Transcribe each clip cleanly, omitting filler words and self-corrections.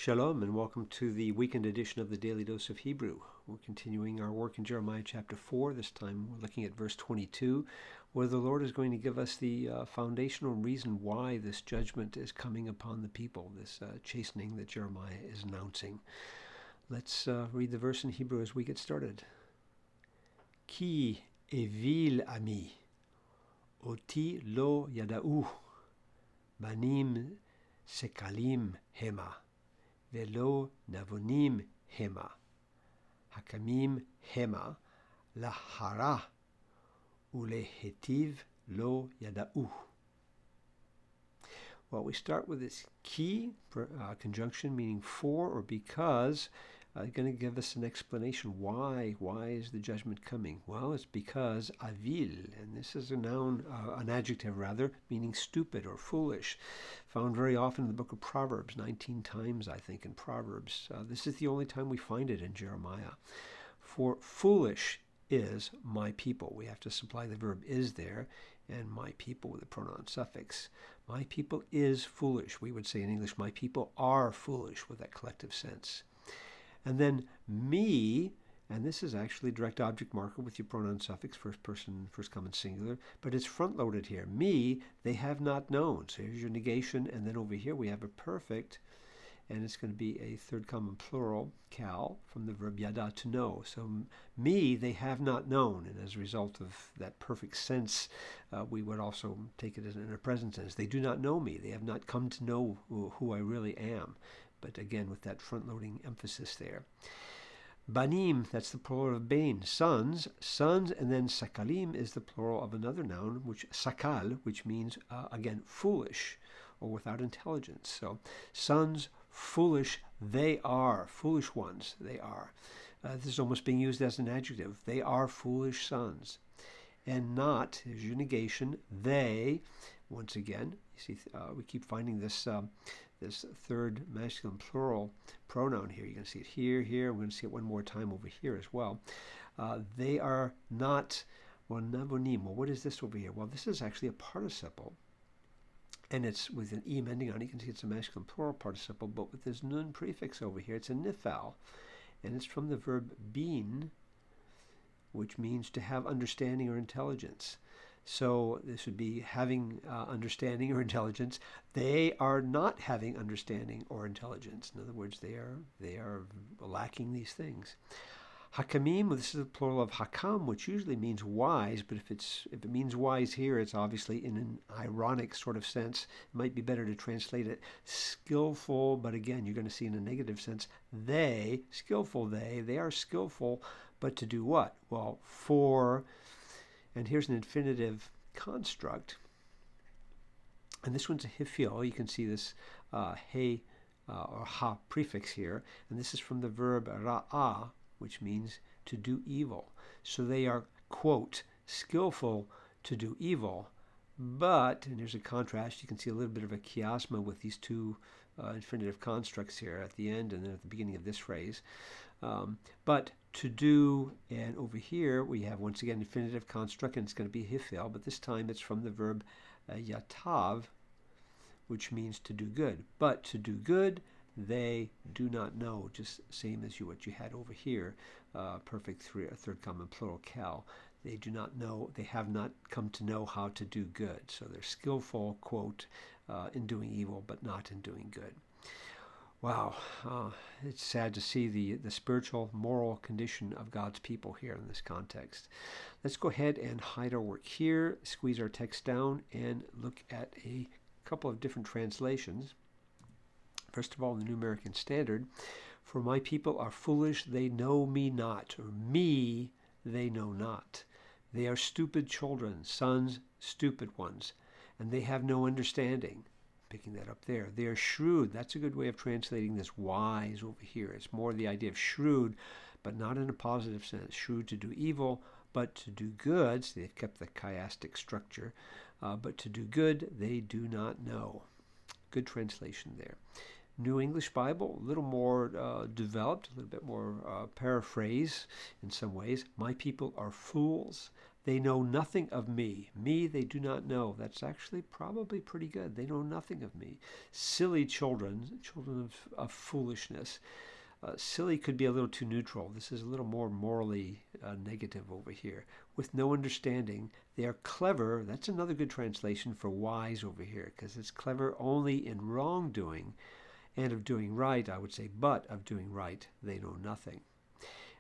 Shalom and welcome to the weekend edition of the Daily Dose of Hebrew. We're continuing our work in Jeremiah chapter 4. This time we're looking at verse 22, where the Lord is going to give us the foundational reason why this judgment is coming upon the people, this chastening that Jeremiah is announcing. Let's read the verse in Hebrew as we get started. Ki evil ami, oti lo yada'u, banim sekalim hema. Velo navonim hema, hakamim hema, lahara, ulehetiv lo yada'u. Well, we start with this ki conjunction meaning for or because. Going to give us an explanation why. Why is the judgment coming? Well, it's because avil, and this is a noun, an adjective rather, meaning stupid or foolish, found very often in the book of Proverbs, 19 times I think in Proverbs. This is the only time we find it in Jeremiah. For foolish is my people. We have to supply the verb is there, and my people with the pronoun suffix. My people is foolish. We would say in English, my people are foolish with that collective sense. And then me, and this is actually direct object marker with your pronoun suffix, first person, first common singular, but it's front-loaded here. Me, they have not known. So here's your negation, and then over here we have a perfect, and it's going to be a third common plural, kal, from the verb yada, to know. So me, they have not known, and as a result of that perfect sense, we would also take it as in a present sense. They do not know me. They have not come to know who I really am. But again, with that front-loading emphasis there. Banim, that's the plural of bain, sons, and then sakalim is the plural of another noun, which sakal, which means, again, foolish or without intelligence. So sons, foolish, they are, foolish ones, they are. This is almost being used as an adjective. They are foolish sons. And not, here's your negation, they, once again, you see, we keep finding this this third masculine plural pronoun here. You're going to see it here, here. We're going to see it one more time over here as well. They are not, well, navonim. Well, what is this over here? Well, this is actually a participle. And it's with an em ending on it. You can see it's a masculine plural participle, but with this nun prefix over here, it's a nifal. And it's from the verb bin, which means to have understanding or intelligence. So this would be having understanding or intelligence. They are not having understanding or intelligence. In other words, they are lacking these things. Hakamim, well, this is the plural of hakam, which usually means wise, but if it means wise here, it's obviously in an ironic sort of sense. It might be better to translate it skillful, but again, you're going to see in a negative sense. They, skillful they are skillful, but to do what? Well, for... And here's an infinitive construct. And this one's a hifil. You can see this he or ha prefix here. And this is from the verb ra'ah, which means to do evil. So they are, quote, skillful to do evil. But, and there's a contrast, you can see a little bit of a chiasma with these two infinitive constructs here at the end and then at the beginning of this phrase. But to do, and over here we have once again infinitive construct, and it's going to be hifel, but this time it's from the verb yatav, which means to do good. But to do good, they do not know, just same as what you had over here, perfect third common plural kal. They do not know, they have not come to know how to do good. So they're skillful, quote, in doing evil, but not in doing good. Wow, it's sad to see the spiritual, moral condition of God's people here in this context. Let's go ahead and hide our work here, squeeze our text down, and look at a couple of different translations. First of all, in the New American Standard, for my people are foolish, they know me not, or me they know not. They are stupid children, sons, stupid ones, and they have no understanding. Picking that up there. They are shrewd. That's a good way of translating this wise over here. It's more the idea of shrewd, but not in a positive sense. Shrewd to do evil, but to do good. So they've kept the chiastic structure. But to do good, they do not know. Good translation there. New English Bible, a little more developed, a little bit more paraphrase in some ways. My people are fools. They know nothing of me. Me they do not know. That's actually probably pretty good. They know nothing of me. Silly children, children of foolishness. Silly could be a little too neutral. This is a little more morally negative over here. With no understanding, they are clever. That's another good translation for wise over here, because it's clever only in wrongdoing, and of doing right, I would say, but of doing right, they know nothing.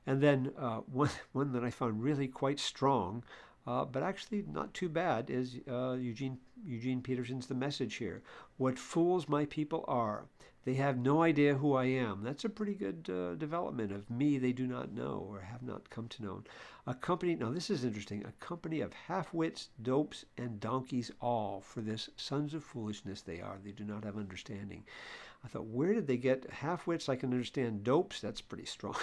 And then one that I found really quite strong, but actually not too bad, is Eugene Peterson's The Message here. What fools my people are. They have no idea who I am. That's a pretty good development of me they do not know or have not come to know. A company, now this is interesting, a company of half-wits, dopes, and donkeys all, for this sons of foolishness they are. They do not have understanding. I thought, where did they get half-wits? I can understand dopes. That's pretty strong.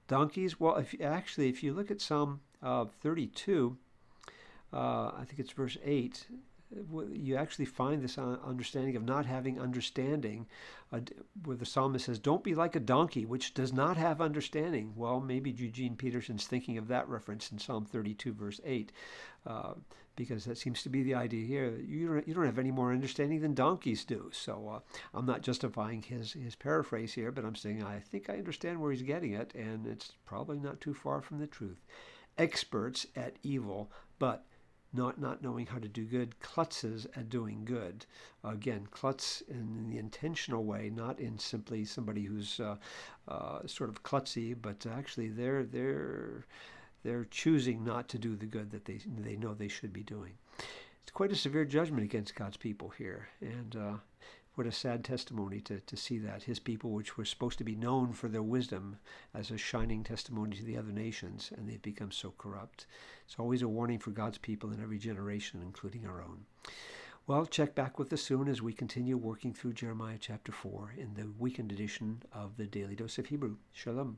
Donkeys, well, if you look at Psalm 32, I think it's verse 8, you actually find this understanding of not having understanding, where the psalmist says, don't be like a donkey, which does not have understanding. Well, maybe Eugene Peterson's thinking of that reference in Psalm 32, verse 8, because that seems to be the idea here. You don't have any more understanding than donkeys do. So I'm not justifying his paraphrase here, but I'm saying I think I understand where he's getting it, and it's probably not too far from the truth. Experts at evil, but not knowing how to do good, klutzes at doing good. Again, klutz in the intentional way, not in simply somebody who's sort of klutzy, but actually they're choosing not to do the good that they know they should be doing. It's quite a severe judgment against God's people here, and what a sad testimony to see that. His people, which were supposed to be known for their wisdom as a shining testimony to the other nations, and they've become so corrupt. It's always a warning for God's people in every generation, including our own. Well, check back with us soon as we continue working through Jeremiah chapter 4 in the weekend edition of the Daily Dose of Hebrew. Shalom.